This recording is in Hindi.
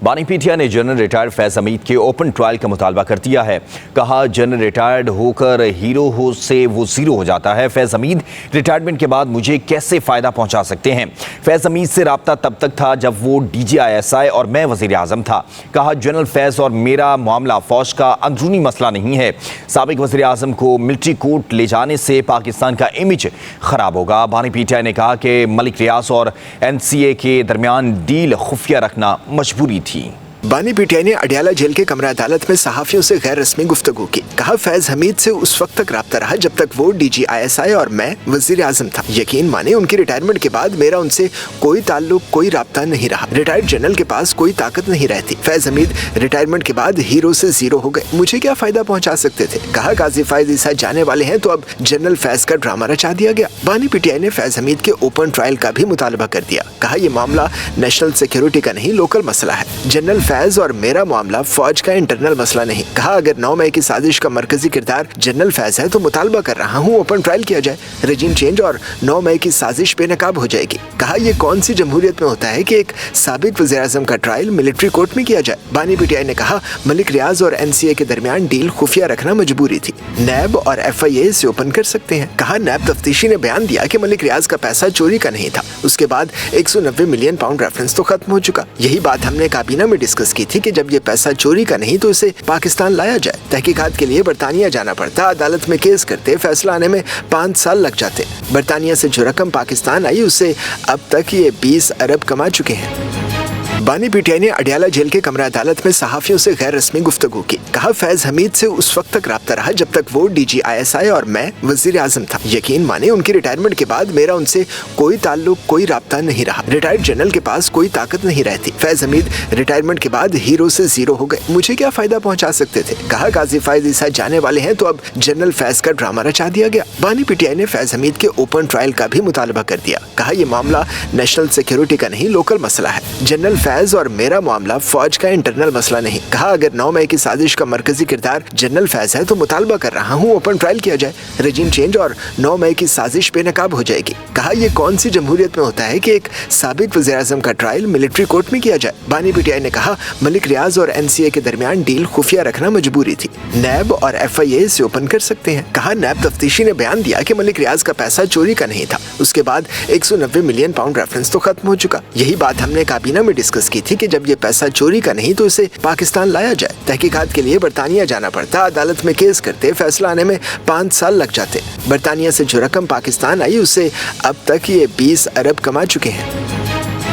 बानी पीटीआई ने जनरल रिटायर्ड फैज हमीद के ओपन ट्रायल का मुतालबा कर दिया है। कहा, जनरल रिटायर्ड होकर हीरो हो से वो जीरो हो जाता है। फैज हमीद रिटायरमेंट के बाद मुझे कैसे फ़ायदा पहुंचा सकते हैं? फैज हमीद से रब्ता तब तक था जब वो DGISI और मैं वज़ीर आज़म था। कहा, जनरल फैज और मेरा मामला फ़ौज का अंदरूनी मसला नहीं है। साबिक वज़ीर आज़म को मिलिट्री कोर्ट ले जाने से पाकिस्तान का इमेज ख़राब होगा। बानी पीटीआई ने कहा कि मलिक रियाज और NCA के दरमियान डील खुफिया रखना मजबूरी थी। बानी पीटीआई ने अडयाला जेल के कमरा अदालत में सहाफ़ियों से गैर रस्मी गुफ्तगू की। कहा, फैज हमीद से उस वक्त तक रब्ता रहा जब तक वो DGISI और मैं वज़ीर आज़म था। यकीन माने उनकी रिटायरमेंट के बाद मेरा उनसे कोई ताल्लुक, कोई रब्ता नहीं रहा। रिटायर्ड जनरल के पास कोई ताकत नहीं रहती। फैज हमीद रिटायरमेंट के बाद हीरो से जीरो हो गए। मुझे क्या फ़ायदा पहुँचा सकते थे? कहा, गाजी फायज ईसा जाने वाले हैं तो अब जनरल फैज का ड्रामा रचा दिया गया। बानी पीटीआई ने फैज हमीद के ओपन ट्रायल का भी मुतालबा कर दिया। कहा, यह मामला नेशनल सिक्योरिटी का नहीं, लोकल मसला है। जनरल फैज और मेरा मामला फौज का इंटरनल मसला नहीं। कहा, अगर 9 मई की साजिश का मरकजी किरदार जनरल फैज है तो मुतालबा कर रहा हूँ ओपन ट्रायल किया जाए। रजीम चेंज और 9 मई की साजिश बेनकाब हो जाएगी। कहा, यह कौन सी जमहूरियत में होता है कि एक साबिक वज़ीर आज़म का ट्रायल मिलिट्री कोर्ट में किया जाए। बानी पीटीआई ने कहा, मलिक रियाज और NCA के दरमियान डील खुफिया रखना मजबूरी थी। नैब और FIA इसे ओपन कर सकते हैं। कहा, नैब तफ्तीशी ने बयान दिया कि मलिक रियाज का पैसा चोरी का नहीं था। उसके बाद 190 मिलियन पाउंड रेफरेंस तो खत्म हो चुका। यही बात हमने काबीना में डिस्कस की थी कि जब ये पैसा चोरी का नहीं तो इसे पाकिस्तान लाया जाए। तहकीकात के लिए बरतानिया जाना पड़ता, अदालत में केस करते, फैसला आने में 5 साल लग जाते। बरतानिया से जो रकम पाकिस्तान आई उससे अब तक ये 20 अरब कमा चुके हैं। बानी पीटीआई ने अडयाला जेल के कमरा अदालत में सहाफ़ियों से गैर रस्मी गुफ्तगू की। कहा, फैज हमीद से उस वक्त तक रब्ता रहा जब तक वो DGISI और मैं वज़ीर आज़म था। यकीन माने उनकी रिटायरमेंट के बाद मेरा उनसे कोई ताल्लुक, कोई रब्ता नहीं रहा। रिटायर्ड जनरल के पास कोई ताकत नहीं रहती। फैज हमीद रिटायरमेंट के बाद हीरो से जीरो हो गए। मुझे क्या फ़ायदा पहुँचा सकते थे? कहा, गाजी फायज ईसा जाने वाले हैं तो अब जनरल फैज का ड्रामा रचा दिया गया। बानी पीटीआई ने फैज हमीद के ओपन ट्रायल का भी मुतालबा कर दिया। कहा, यह मामला नेशनल सिक्योरिटी का नहीं, लोकल मसला है। जनरल फैज और मेरा मामला फौज का इंटरनल मसला नहीं। कहा, अगर 9 मई की साजिश का मरकजी किरदार जनरल फैज है तो मुतालबा कर रहा हूँ ओपन ट्रायल किया जाए। रजीम चेंज और 9 मई की साजिश बेनकाब हो जाएगी। कहा, यह कौन सी जमहूरियत में होता है कि एक साबिक वज़ीर आज़म का ट्रायल मिलिट्री कोर्ट में किया जाए। बानी पीटीआई ने कहा, मलिक रियाज और NCA के दरमियान डील खुफिया रखना मजबूरी थी। नैब और FIA इसे ओपन कर सकते हैं। कहा, नैब तफ्तीशी ने बयान दिया कि मलिक रियाज का पैसा चोरी का नहीं था। उसके बाद 190 मिलियन पाउंड रेफरेंस तो खत्म हो चुका। यही बात हमने काबीना में डिस्कस की थी कि जब ये पैसा चोरी का नहीं तो इसे पाकिस्तान लाया जाए। तहकीकात के लिए बरतानिया जाना पड़ता, अदालत में केस करते, फैसला आने में 5 साल लग जाते। बरतानिया से जो रकम पाकिस्तान आई उससे अब तक ये 20 अरब कमा चुके हैं।